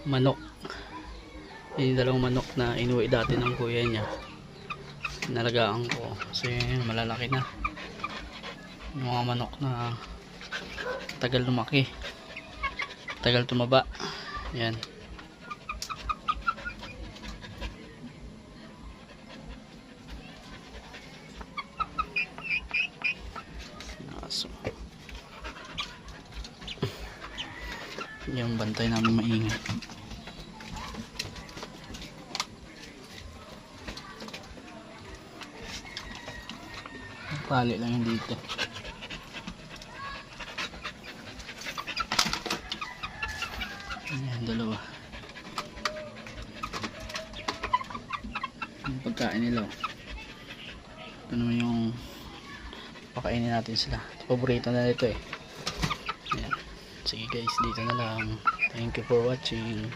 manok. Yung dalawang manok na inuwi dati ng kuya niya, nalagaan ko kasi malalaki na yung mga manok na tagal lumaki, tagal tumaba. Yan. So, yung bantay namin maingay. Tali lang yung dito. Ayan, dalawa. Yung pagkain nila. Ito naman yung pakainin natin sila. Paborito na ito eh. Ayan. Sige guys, dito na lang. Thank you for watching.